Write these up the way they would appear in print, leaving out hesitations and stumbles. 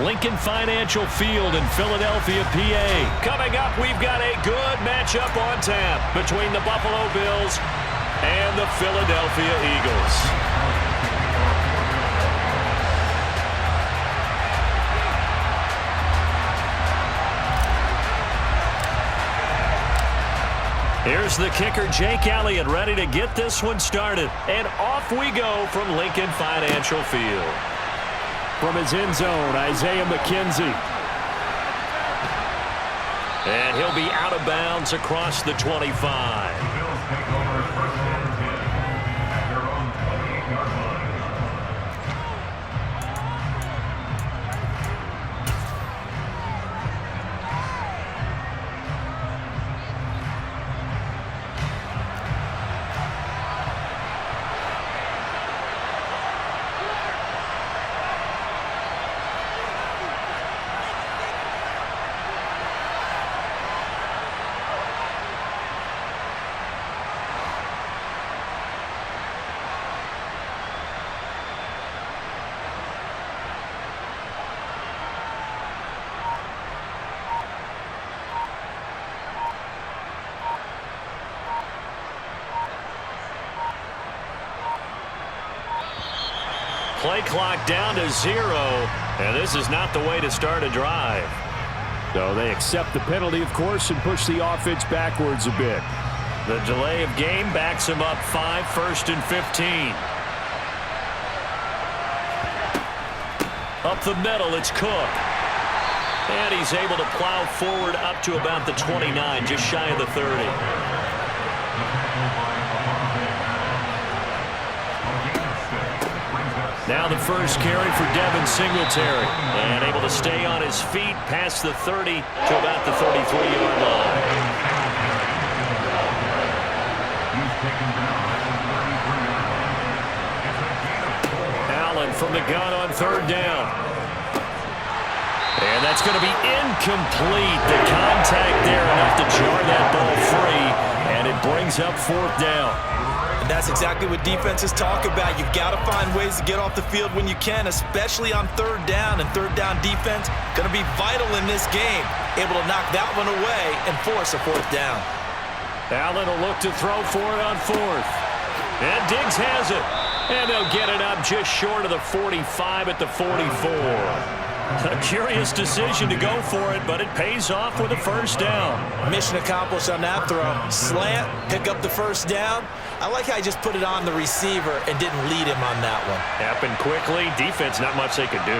Lincoln Financial Field in Philadelphia, PA. Coming up, we've got a good matchup on tap between the Buffalo Bills and the Philadelphia Eagles. Here's the kicker, Jake Elliott, ready to get this one started. And off we go from Lincoln Financial Field. From his end zone, Isaiah McKenzie. And he'll be out of bounds across the 25. Play clock down to 0, and this is not the way to start a drive. So they accept the penalty, of course, and push the offense backwards a bit. The delay of game backs him up 5, 1st and 15. Up the middle, it's Cook. And he's able to plow forward up to about the 29, just shy of the 30. Now the first carry for Devin Singletary. And able to stay on his feet past the 30 to about the 33-yard line. Allen from the gun on 3rd down. And that's going to be incomplete. The contact there enough to jar that ball free. And it brings up 4th down. And that's exactly what defenses talk about. You've got to find ways to get off the field when you can, especially on 3rd down. And 3rd down defense going to be vital in this game. Able to knock that one away and force a 4th down. Allen will look to throw for it on 4th. And Diggs has it. And they'll get it up just short of the 45 at the 44. A curious decision to go for it, but it pays off with a 1st down. Mission accomplished on that throw. Slant, pick up the 1st down. I like how he just put it on the receiver and didn't lead him on that one. Happened quickly. Defense, not much they could do.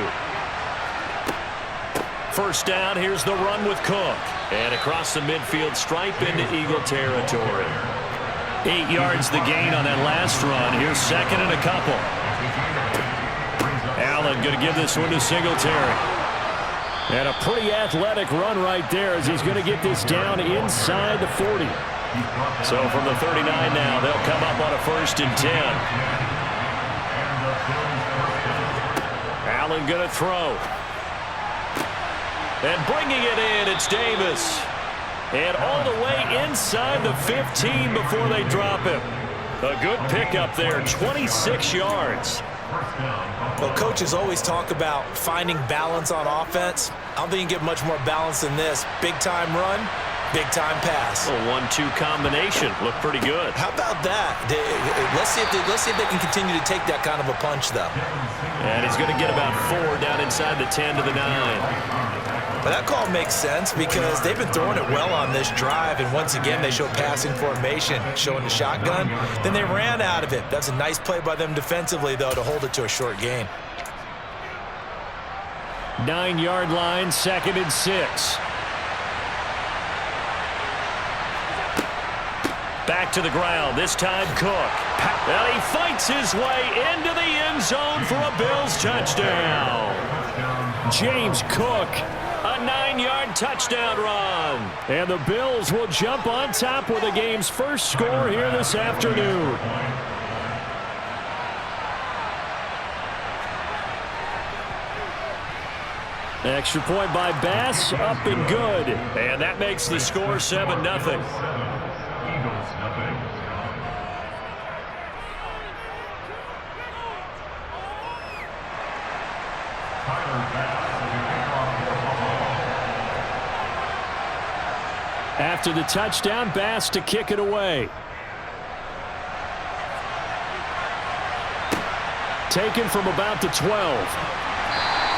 1st down, here's the run with Cook. And across the midfield stripe into Eagle territory. 8 yards the gain on that last run. Here's 2nd and a couple. Allen going to give this one to Singletary. And a pretty athletic run right there as he's going to get this down inside the 40. So from the 39 now, they'll come up on a 1st and 10. Allen going to throw. And bringing it in, it's Davis. And all the way inside the 15 before they drop him. A good pickup there, 26 yards. Well, coaches always talk about finding balance on offense. I don't think you can get much more balance than this. Big-time run, big-time pass. A 1-2 combination. Looked pretty good. How about that? Let's see if they can continue to take that kind of a punch, though. And he's going to get about 4 down inside the 10 to the 9. But that call makes sense because they've been throwing it well on this drive, and once again they show passing formation, showing the shotgun. Then they ran out of it. That's a nice play by them defensively, though, to hold it to a short gain. 9-yard line, 2nd and 6. Back to the ground, this time Cook. And he fights his way into the end zone for a Bills touchdown. James Cook. A 9-yard touchdown run. And the Bills will jump on top with the game's first score here this afternoon. Extra point by Bass, up and good. And that makes the score 7-0. After the touchdown, Bass to kick it away. Taken from about the 12.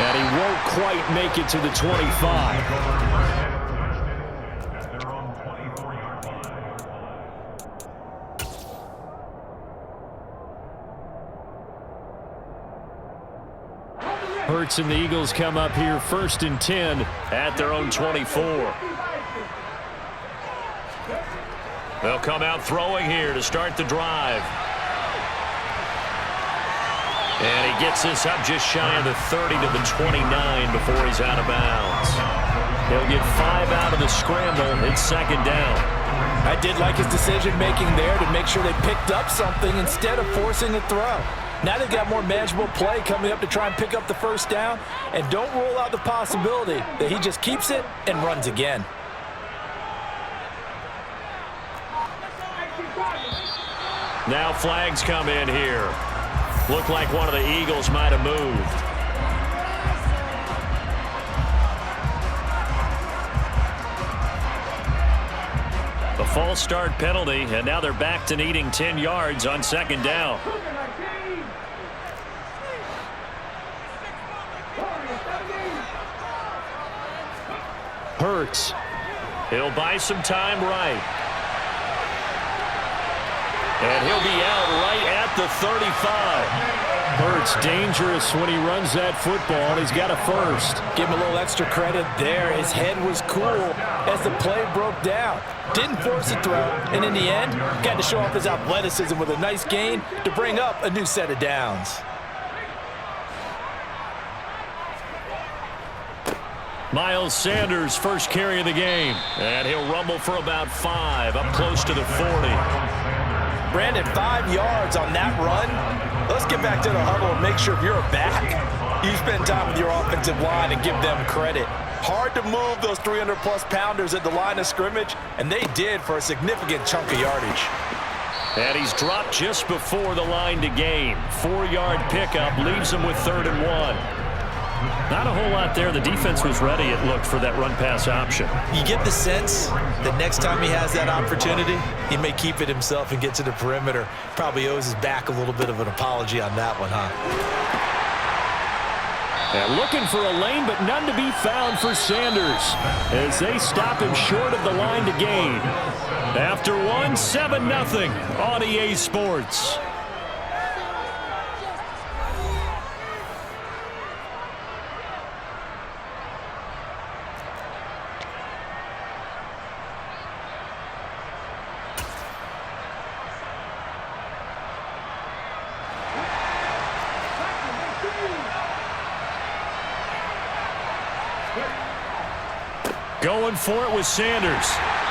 And he won't quite make it to the 25. Hurts and the Eagles come up here 1st and 10 at their own 24. They'll come out throwing here to start the drive. And he gets this up just shy of the 30 to the 29 before he's out of bounds. He'll get 5 out of the scramble. It's 2nd down. I did like his decision-making there to make sure they picked up something instead of forcing a throw. Now they've got more manageable play coming up to try and pick up the 1st down, and don't rule out the possibility that he just keeps it and runs again. Now flags come in here. Looked like one of the Eagles might have moved. The false start penalty, and now they're back to needing 10 yards on 2nd down. Hurts. He'll buy some time right. And he'll be out right at the 35. Hurts dangerous when he runs that football, and he's got a 1st. Give him a little extra credit there. His head was cool as the play broke down. Didn't force a throw, and in the end, got to show off his athleticism with a nice gain to bring up a new set of downs. Miles Sanders, first carry of the game. And he'll rumble for about 5, up close to the 40. Brandon, 5 yards on that run. Let's get back to the huddle and make sure if you're a back, you spend time with your offensive line and give them credit. Hard to move those 300-plus pounders at the line of scrimmage, and they did for a significant chunk of yardage. And he's dropped just before the line to gain. 4-yard pickup leaves him with 3rd and 1. Not a whole lot there. The defense was ready, it looked, for that run-pass option. You get the sense that next time he has that opportunity, he may keep it himself and get to the perimeter. Probably owes his back a little bit of an apology on that one, huh? And looking for a lane, but none to be found for Sanders as they stop him short of the line to gain. After one, 7-0 on EA Sports. Going for it with Sanders.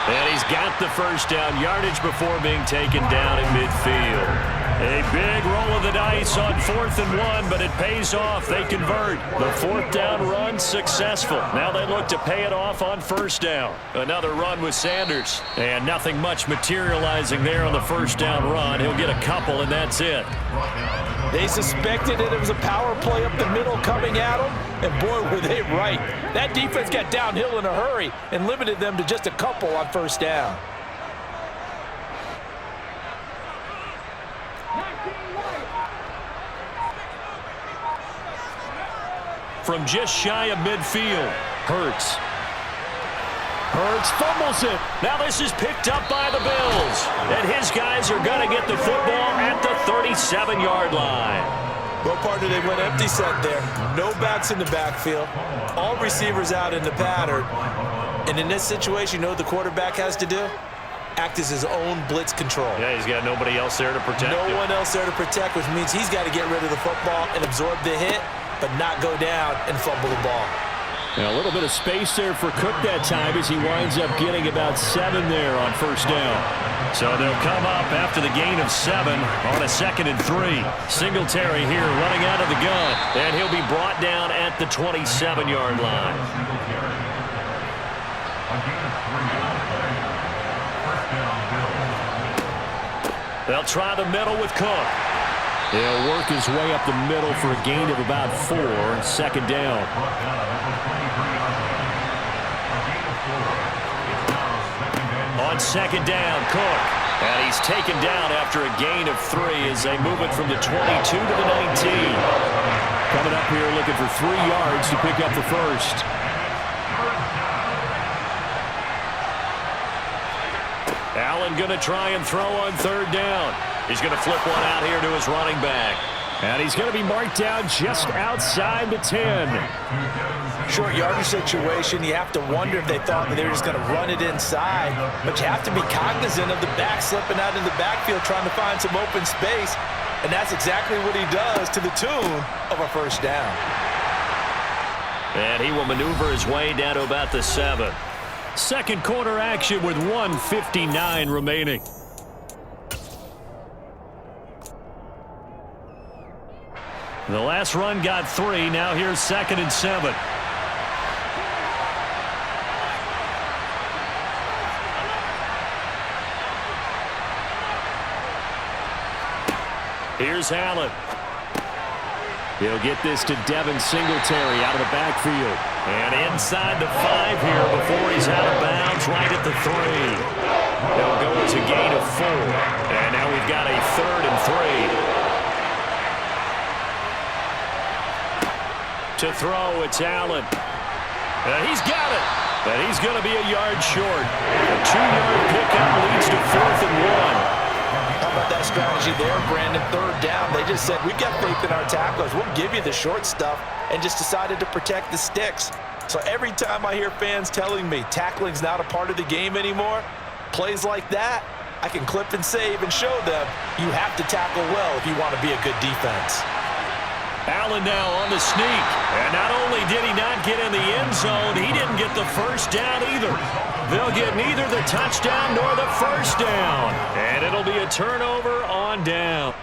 And he's got the 1st down yardage before being taken down in midfield. A big roll of the dice on 4th and 1, but it pays off. They convert. The 4th down run successful. Now they look to pay it off on 1st down. Another run with Sanders. And nothing much materializing there on the 1st down run. He'll get a couple, and that's it. They suspected that it was a power play up the middle coming at them, and boy, were they right. That defense got downhill in a hurry and limited them to just a couple on 1st down. From just shy of midfield, Hurts. Hurts fumbles it. Now this is picked up by the Bills. And his guys are going to get the football at the 37-yard line. Well, partner, they went empty set there. No backs in the backfield. All receivers out in the pattern. And in this situation, you know what the quarterback has to do? Act as his own blitz control. Yeah, he's got nobody else there to protect him. No one else there to protect, which means he's got to get rid of the football and absorb the hit, but not go down and fumble the ball. Now a little bit of space there for Cook that time as he winds up getting about 7 there on 1st down. So they'll come up after the gain of 7 on a 2nd and 3. Singletary here running out of the gun, and he'll be brought down at the 27-yard line. They'll try the middle with Cook. He'll work his way up the middle for a gain of about 4, 2nd down. on second down. Cook. And he's taken down after a gain of 3 as they move it from the 22 to the 19. Coming up here looking for 3 yards to pick up the first. Allen going to try and throw on third down. He's going to flip one out here to his running back. And he's going to be marked down just outside the 10. Short yardage situation, you have to wonder if they thought that they were just going to run it inside. But you have to be cognizant of the back slipping out in the backfield trying to find some open space. And that's exactly what he does to the tune of a first down. And he will maneuver his way down to about the 7. Second quarter action with 1:59 remaining. The last run got 3. Now here's 2nd and 7. Here's Allen. He'll get this to Devin Singletary out of the backfield. And inside the 5 here before he's out of bounds, right at the 3. They'll go as a gain of 4. And now we've got a 3rd and 3. To throw, it's Allen. And he's got it. And he's going to be a yard short. A 2-yard pickup leads to 4th and 1. How about that strategy there, Brandon? Third down. They just said, we've got faith in our tacklers. We'll give you the short stuff, and just decided to protect the sticks. So every time I hear fans telling me tackling's not a part of the game anymore, plays like that, I can clip and save and show them you have to tackle well if you want to be a good defense. Allen now on the sneak. And not only did he not get in the end zone, he didn't get the first down either. They'll get neither the touchdown nor the first down. And it'll be a turnover on down.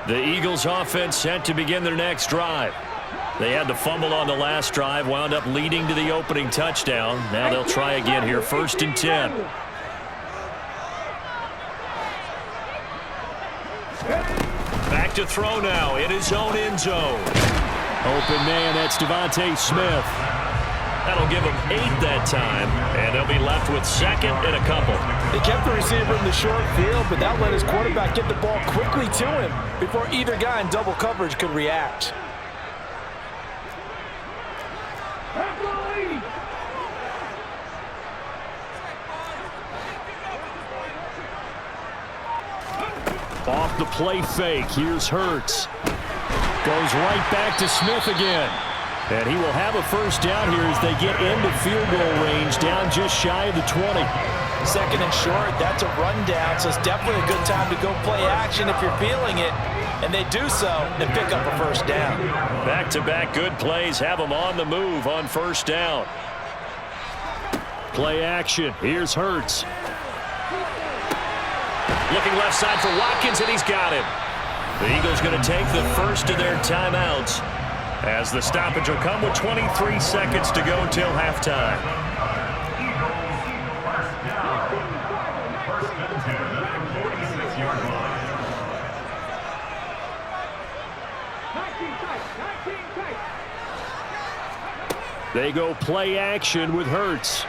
The Eagles offense set to begin their next drive. They had the fumble on the last drive, wound up leading to the opening touchdown. Now they'll try again here, 1st and 10. Back to throw now in his own end zone. Open man, that's Devontae Smith. That'll give them 8 that time, and they'll be left with 2nd and a couple. They kept the receiver in the short field, but that let his quarterback get the ball quickly to him before either guy in double coverage could react. Off the play fake, here's Hurts. Goes right back to Smith again. And he will have a first down here as they get into field goal range, down just shy of the 20. 2nd and short, that's a rundown, so it's definitely a good time to go play action if you're feeling it. And they do so and pick up a first down. Back-to-back good plays have them on the move on first down. Play action, here's Hurts. Looking left side for Watkins, and he's got him. The Eagles going to take the first of their timeouts, as the stoppage will come with 23 seconds to go till halftime. They go play action with Hurts.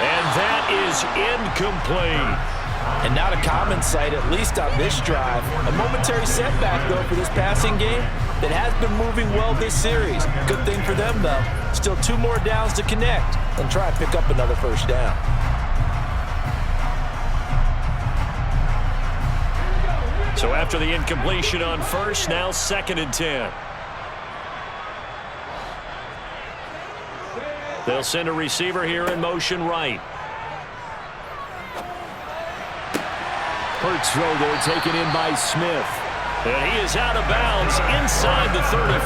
And that is incomplete. And not a common sight, at least on this drive. A momentary setback, though, for this passing game that has been moving well this series. Good thing for them, though. Still 2 more downs to connect and try and pick up another first down. So after the incompletion on first, now 2nd and 10. They'll send a receiver here in motion right. Hurts throw there taken in by Smith. And he is out of bounds inside the 35.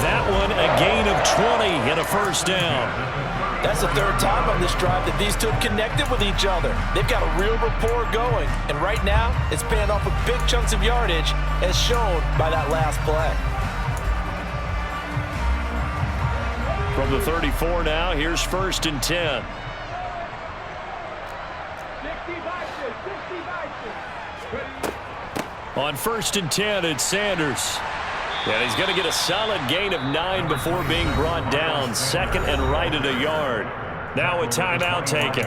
That one a gain of 20 and a first down. That's the third time on this drive that these two have connected with each other. They've got a real rapport going. And right now, it's paying off with big chunks of yardage as shown by that last play. From the 34 now, here's 1st and 10. On 1st and 10, it's Sanders. And he's going to get a solid gain of 9 before being brought down. 2nd and right at a yard. Now a timeout taken.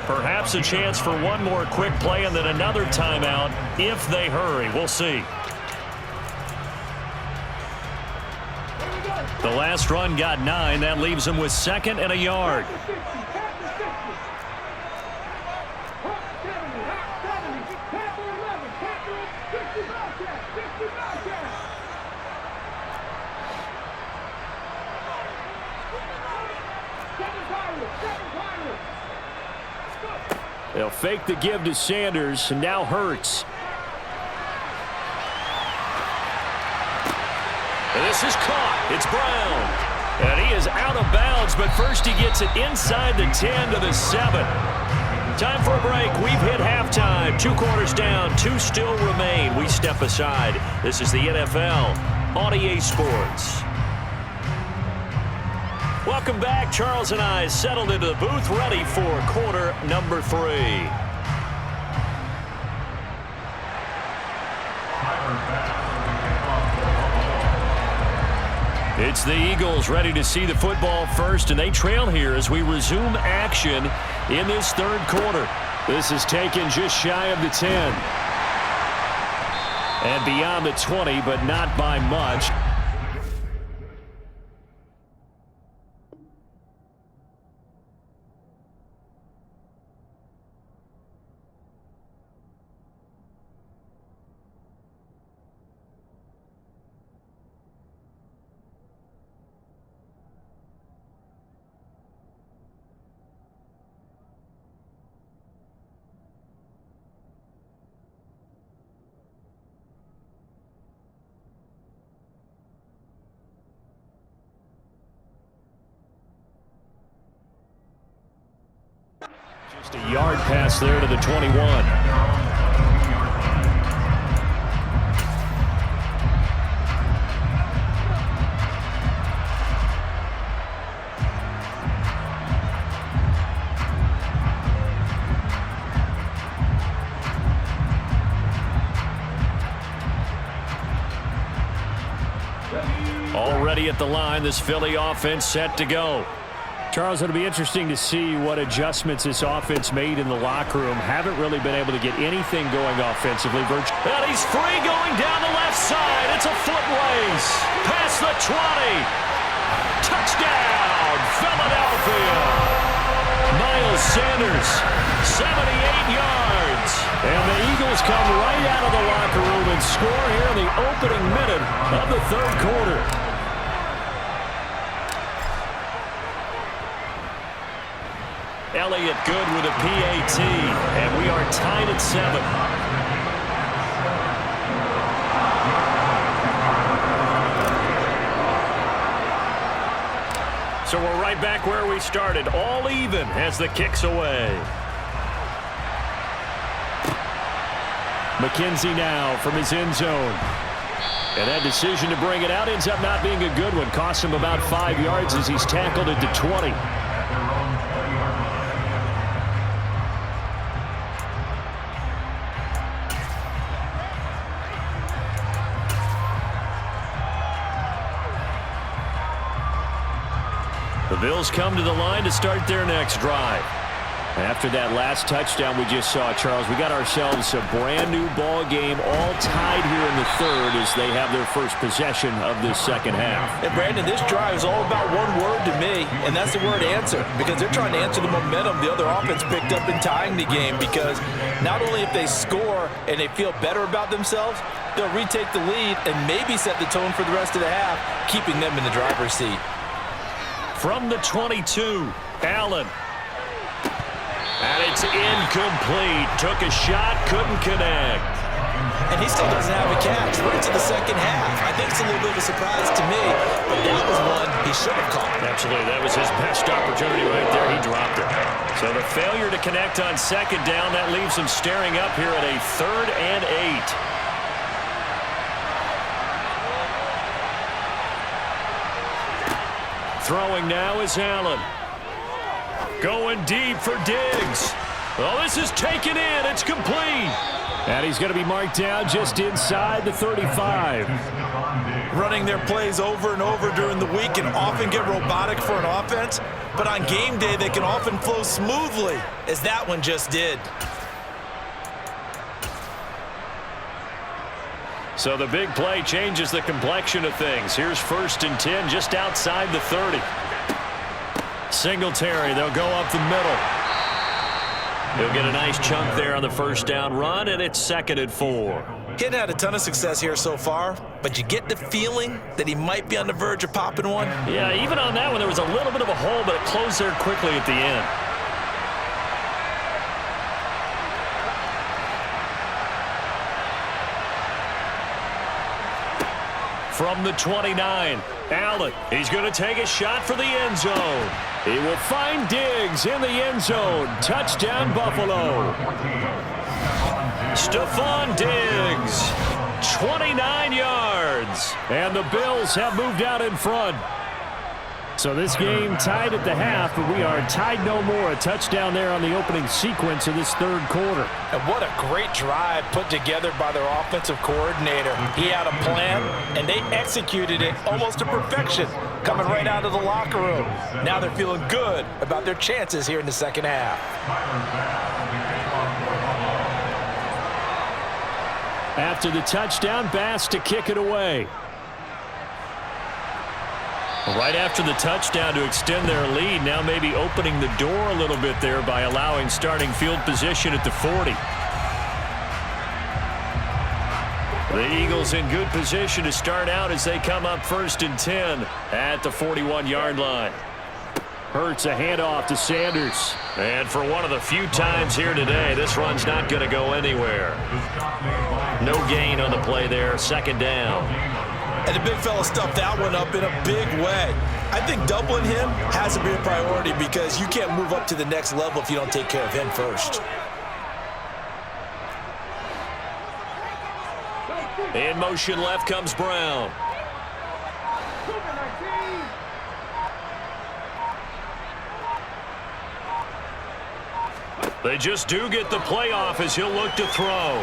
Perhaps a chance for one more quick play and then another timeout if they hurry. We'll see. The last run got 9. That leaves him with 2nd and a yard. They'll fake the give to Sanders, and now Hurts. And this is caught. It's Brown. And he is out of bounds, but first he gets it inside the 10 to the 7. Time for a break. We've hit halftime. 2 quarters down, 2 still remain. We step aside. This is the NFL on EA Sports. Welcome back. Charles and I settled into the booth, ready for quarter number 3. It's the Eagles ready to see the football first, and they trail here as we resume action in this 3rd quarter. This is taken just shy of the 10. And beyond the 20, but not by much. Just a yard pass there to the 21. Already at the line, this Philly offense set to go. Charles, it'll be interesting to see what adjustments this offense made in the locker room. Haven't really been able to get anything going offensively. And he's free going down the left side. It's a foot race. Past the 20. Touchdown, Philadelphia. Miles Sanders, 78 yards. And the Eagles come right out of the locker room and score here in the opening minute of the 3rd quarter. Elliott good with a PAT, and we are tied at 7. So we're right back where we started, all even as the kick's away. McKenzie now from his end zone. And that decision to bring it out ends up not being a good one. Costs him about 5 yards as he's tackled at the 20. The Bills come to the line to start their next drive. After that last touchdown we just saw, Charles, we got ourselves a brand new ball game, all tied here in the 3rd as they have their first possession of this 2nd half. And Brandon, this drive is all about one word to me, and that's the word answer, because they're trying to answer the momentum the other offense picked up in tying the game, because not only if they score and they feel better about themselves, they'll retake the lead and maybe set the tone for the rest of the half, keeping them in the driver's seat. From the 22, Allen. And it It's incomplete. Took a shot, couldn't connect. And he still doesn't have a catch right to the second half. I think it's a little bit of a surprise to me, but that was one he should have caught. Absolutely. That was his best opportunity right there. He dropped it. So the failure to connect on second down, that leaves him staring up here at a 3rd and 8. Throwing now is Allen. Going deep for Diggs. Well, this is taken in. It's complete. And he's going to be marked down just inside the 35. Running their plays over and over during the week can often get robotic for an offense, but on game day they can often flow smoothly, as that one just did. So the big play changes the complexion of things. Here's 1st and 10 just outside the 30. Singletary, they'll go up the middle. He'll get a nice chunk there on the 1st down run, and it's 2nd and 4. He hadn't had a ton of success here so far, but you get the feeling that he might be on the verge of popping one. Yeah, even on that one, there was a little bit of a hole, but it closed there quickly at the end. From the 29, Allen. He's going to take a shot for the end zone. He will find Diggs in the end zone. Touchdown, Buffalo. Stephon Diggs, 29 yards. And the Bills have moved out in front. So this game tied at the half, but we are tied no more. A touchdown there on the opening sequence of this 3rd quarter. And what a great drive put together by their offensive coordinator. He had a plan, and they executed it almost to perfection, coming right out of the locker room. Now they're feeling good about their chances here in the second half. After the touchdown, Bass to kick it away. Right after the touchdown to extend their lead, now maybe opening the door a little bit there by allowing starting field position at the 40. The Eagles in good position to start out as they come up 1st and 10 at the 41-yard line. Hurts a handoff to Sanders. And for one of the few times here today, this run's not going to go anywhere. No gain on the play there, 2nd down. And the big fella stuffed that one up in a big way. I think doubling him has to be a priority because you can't move up to the next level if you don't take care of him first. In motion left comes Brown. They just do get the playoff as he'll look to throw.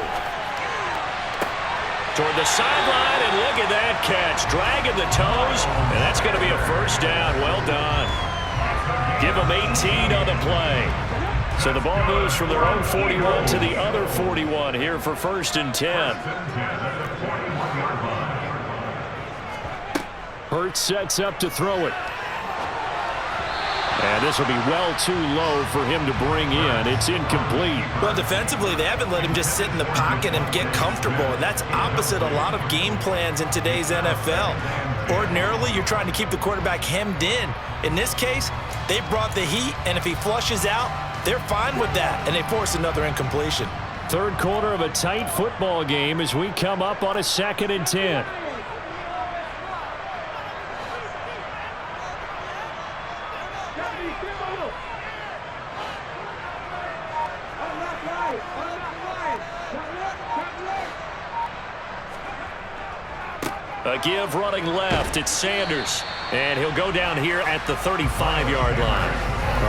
Toward the sideline, and look at that catch. Dragging the toes, and that's going to be a 1st down. Well done. Give them 18 on the play. So the ball moves from their own 41 to the other 41 here for 1st and 10. Hurts sets up to throw it. And this will be well too low for him to bring in. It's incomplete. Well, defensively, they haven't let him just sit in the pocket and get comfortable, and that's opposite a lot of game plans in today's NFL. Ordinarily, you're trying to keep the quarterback hemmed in. In this case, they brought the heat, and if he flushes out, they're fine with that, and they force another incompletion. 3rd quarter of a tight football game as we come up on a 2nd and 10. A give running left. It's Sanders. And he'll go down here at the 35-yard line.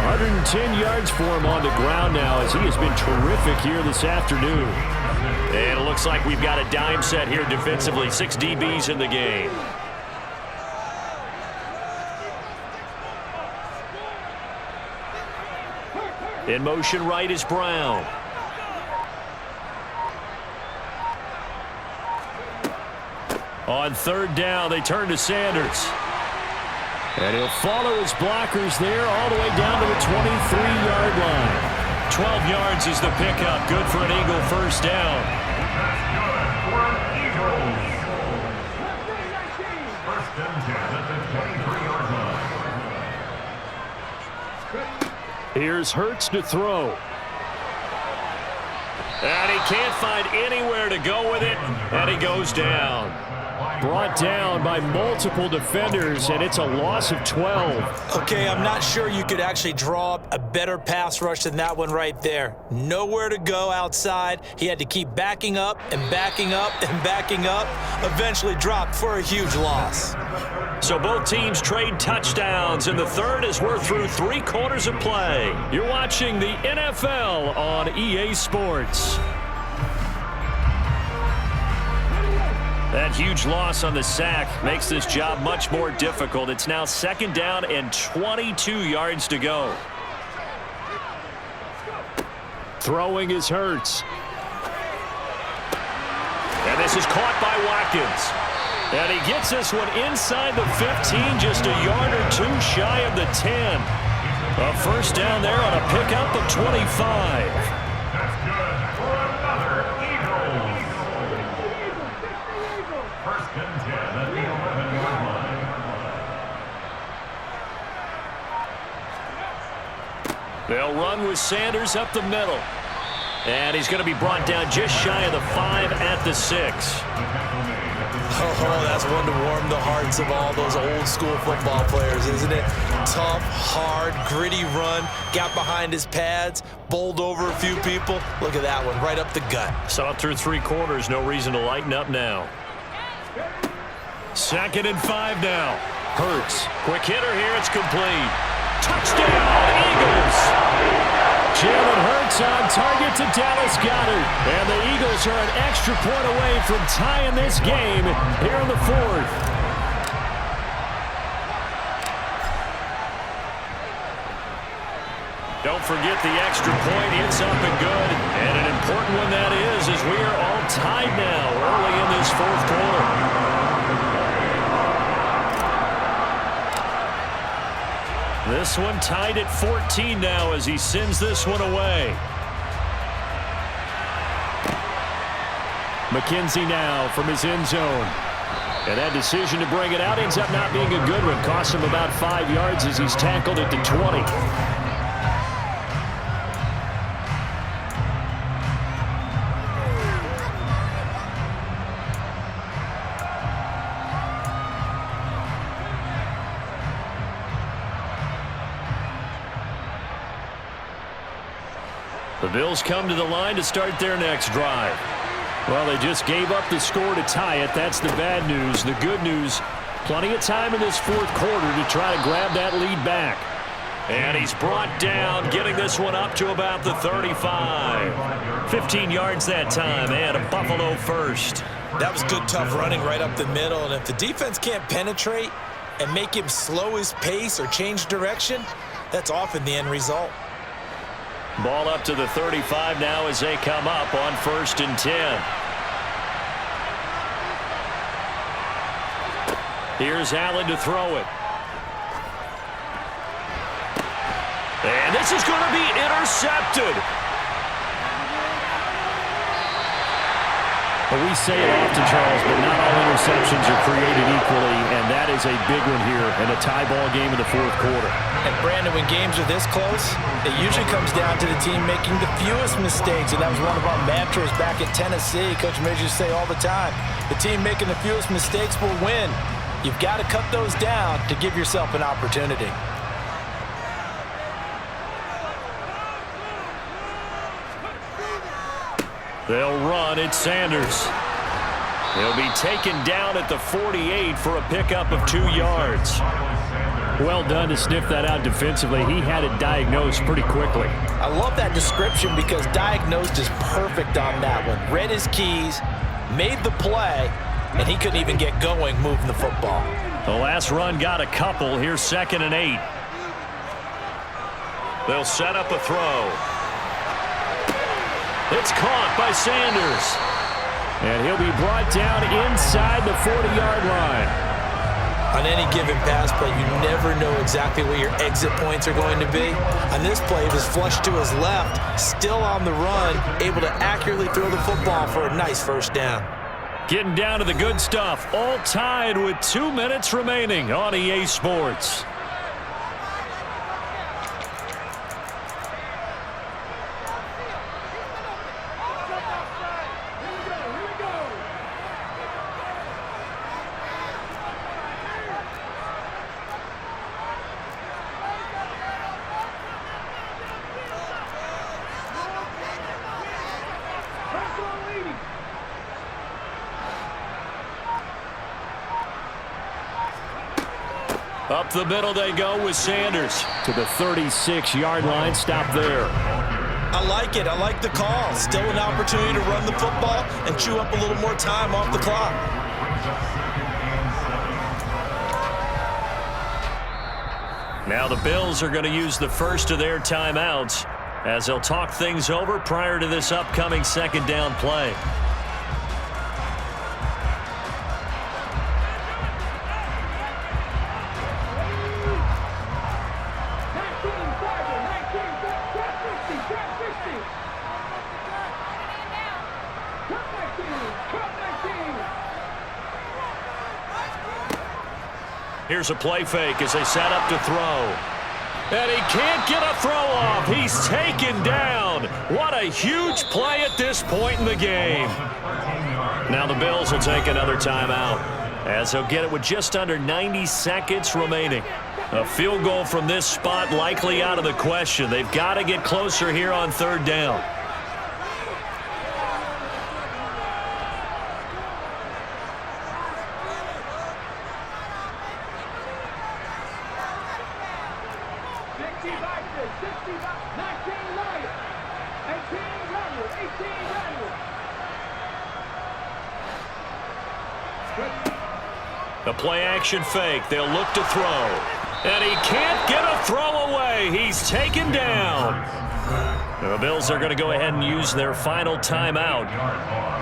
110 yards for him on the ground now as he has been terrific here this afternoon. And it looks like we've got a dime set here defensively. 6 DBs in the game. In motion right is Brown. On 3rd down, they turn to Sanders. And he'll follow his blockers there all the way down to the 23-yard line. 12 yards is the pickup. Good for an Eagle 1st down. Here's Hurts to throw. And he can't find anywhere to go with it, and he goes down. Brought down by multiple defenders, and it's a loss of 12. Okay, I'm not sure you could actually draw up a better pass rush than that one right there. Nowhere to go outside. He had to keep backing up and backing up and backing up. Eventually dropped for a huge loss. So both teams trade touchdowns in the third as we're through 3 quarters of play. You're watching the NFL on EA Sports. That huge loss on the sack makes this job much more difficult. It's now 2nd down and 22 yards to go. Throwing is Hurts. And this is caught by Watkins. And he gets this one inside the 15, just a yard or 2 shy of the 10. A first down there on a pickup of 25. They'll run with Sanders up the middle. And he's going to be brought down just shy of the 5 at the 6. Oh, that's one to warm the hearts of all those old school football players, isn't it? Tough, hard, gritty run. Got behind his pads, bowled over a few people. Look at that one, right up the gut. Saw through 3 quarters, no reason to lighten up now. 2nd and 5 now. Hurts. Quick hitter here, it's complete. Touchdown, Eagles! Jalen Hurts on target to Dallas Goedert. And the Eagles are an extra point away from tying this game here in the 4th. Don't forget the extra point. It's up and good. And an important one that is, as we are all tied now early in this 4th quarter. This one tied at 14 now as he sends this one away. McKenzie now from his end zone. And that decision to bring it out ends up not being a good one. Cost him about 5 yards as he's tackled at the 20. The Bills come to the line to start their next drive. Well, they just gave up the score to tie it. That's the bad news. The good news, plenty of time in this 4th quarter to try to grab that lead back. And he's brought down, getting this one up to about the 35. 15 yards that time, and a Buffalo first. That was good, tough running right up the middle. And if the defense can't penetrate and make him slow his pace or change direction, that's often the end result. Ball up to the 35 now as they come up on 1st and 10. Here's Allen to throw it. And this is going to be intercepted. Well, we say it often, Charles, but not all interceptions are created equally, and that is a big one here in a tie ball game in the 4th quarter. And Brandon, when games are this close, it usually comes down to the team making the fewest mistakes, and that was one of our mantras back at Tennessee. Coach Midge used to say all the time, the team making the fewest mistakes will win. You've got to cut those down to give yourself an opportunity. They'll run. It's Sanders. He'll be taken down at the 48 for a pickup of 2 yards. Well done to sniff that out defensively. He had it diagnosed pretty quickly. I love that description because diagnosed is perfect on that one. Read his keys, made the play, and he couldn't even get going moving the football. The last run got a couple. Here's 2nd and 8. They'll set up a throw. It's caught by Sanders. And he'll be brought down inside the 40-yard line. On any given pass play, you never know exactly where your exit points are going to be. On this play, it was flushed to his left, still on the run, able to accurately throw the football for a nice first down. Getting down to the good stuff, all tied with 2 minutes remaining on EA Sports. Up the middle they go with Sanders. To the 36-yard line. Stop there. I like it. I like the call. Still an opportunity to run the football and chew up a little more time off the clock. Now the Bills are going to use the first of their timeouts as they'll talk things over prior to this upcoming second down play. Here's a play fake as they set up to throw. And he can't get a throw off. He's taken down. What a huge play at this point in the game. Now the Bills will take another timeout as they'll get it with just under 90 seconds remaining. A field goal from this spot likely out of the question. They've got to get closer here on third down. The play-action fake. They'll look to throw. And he can't get a throw away. He's taken down. The Bills are going to go ahead and use their final timeout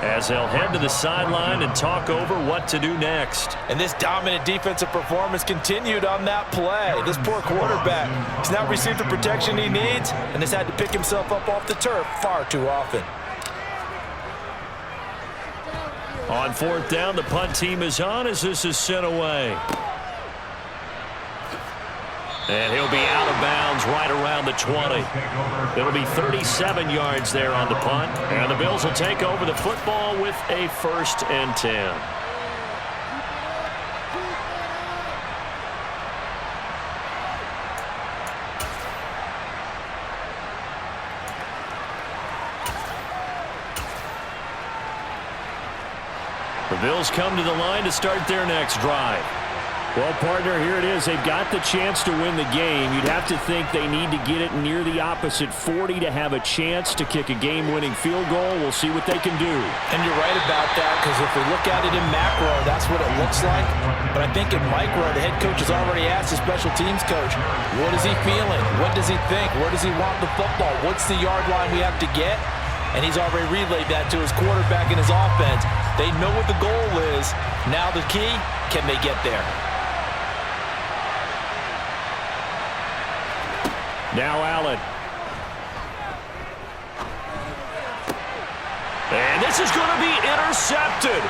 as they'll head to the sideline and talk over what to do next. And this dominant defensive performance continued on that play. This poor quarterback has not received the protection he needs and has had to pick himself up off the turf far too often. On fourth down, the punt team is on as this is sent away. And he'll be out of bounds right around the 20. It'll be 37 yards there on the punt. And the Bills will take over the football with a 1st and 10. The Bills come to the line to start their next drive. Well, partner, here it is. They've got the chance to win the game. You'd have to think they need to get it near the opposite 40 to have a chance to kick a game-winning field goal. We'll see what they can do. And you're right about that, because if we look at it in macro, that's what it looks like. But I think in micro, the head coach has already asked the special teams coach, what is he feeling? What does he think? Where does he want the football? What's the yard line we have to get? And he's already relayed that to his quarterback and his offense. They know what the goal is. Now the key, can they get there? Now Allen. And this is going to be intercepted.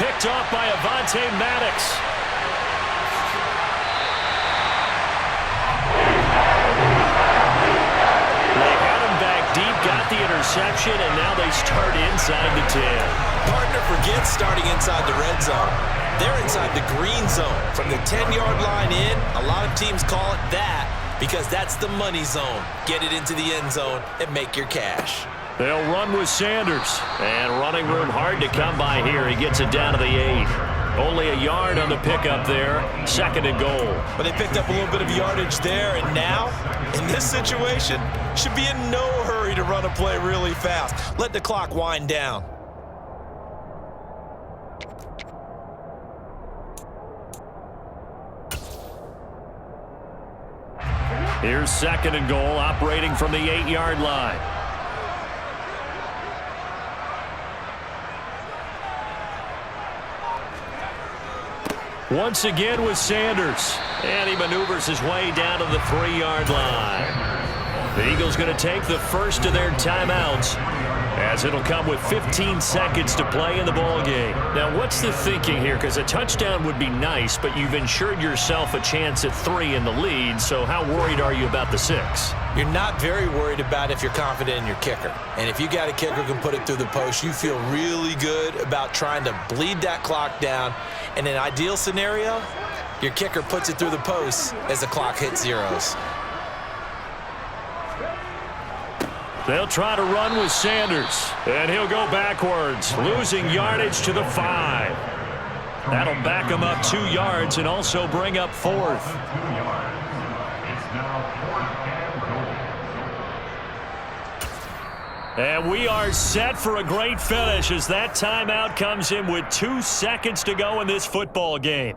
Picked off by Avonte Maddox. They had him back deep, got the interception, and now they start inside the 10. Partner forgets starting inside the red zone. They're inside the green zone. From the 10-yard line in, a lot of teams call it that because that's the money zone. Get it into the end zone and make your cash. They'll run with Sanders. And running room hard to come by here. He gets it down to the 8. Only a yard on the pickup there. 2nd and goal. But they picked up a little bit of yardage there, and now, in this situation, should be in no hurry to run a play really fast. Let the clock wind down. Here's 2nd and goal, operating from the 8-yard line. Once again with Sanders. And he maneuvers his way down to the 3-yard line. The Eagles going to take the first of their timeouts as it'll come with 15 seconds to play in the ball game. Now, what's the thinking here? Because a touchdown would be nice, but you've ensured yourself a chance at 3 in the lead, so how worried are you about the 6? You're not very worried about if you're confident in your kicker. And if you got a kicker who can put it through the post, you feel really good about trying to bleed that clock down. In an ideal scenario, your kicker puts it through the post as the clock hits zeros. They'll try to run with Sanders, and he'll go backwards, losing yardage to the 5. That'll back them up 2 yards and also bring up 4th. And we are set for a great finish as that timeout comes in with 2 seconds to go in this football game.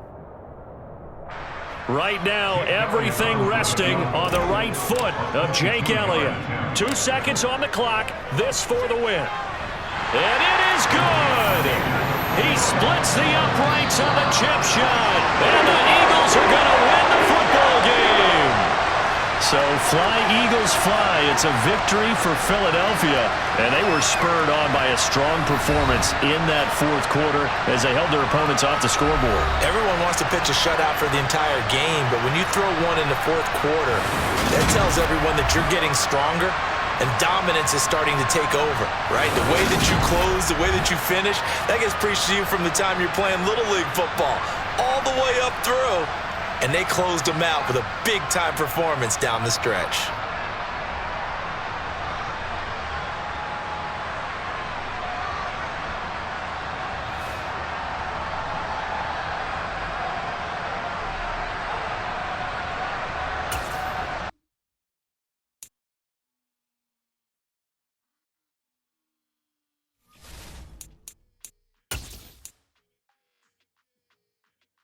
Right now, everything resting on the right foot of Jake Elliott. 2 seconds on the clock. This for the win. And it is good. He splits the uprights on the chip shot. And the Eagles are going to win the football game. So fly, Eagles, fly. It's a victory for Philadelphia. And they were spurred on by a strong performance in that 4th quarter as they held their opponents off the scoreboard. Everyone wants to pitch a shutout for the entire game, but when you throw one in the 4th quarter, that tells everyone that you're getting stronger and dominance is starting to take over, right? The way that you close, the way that you finish, that gets preached to you from the time you're playing Little League football all the way up through. And they closed them out with a big-time performance down the stretch.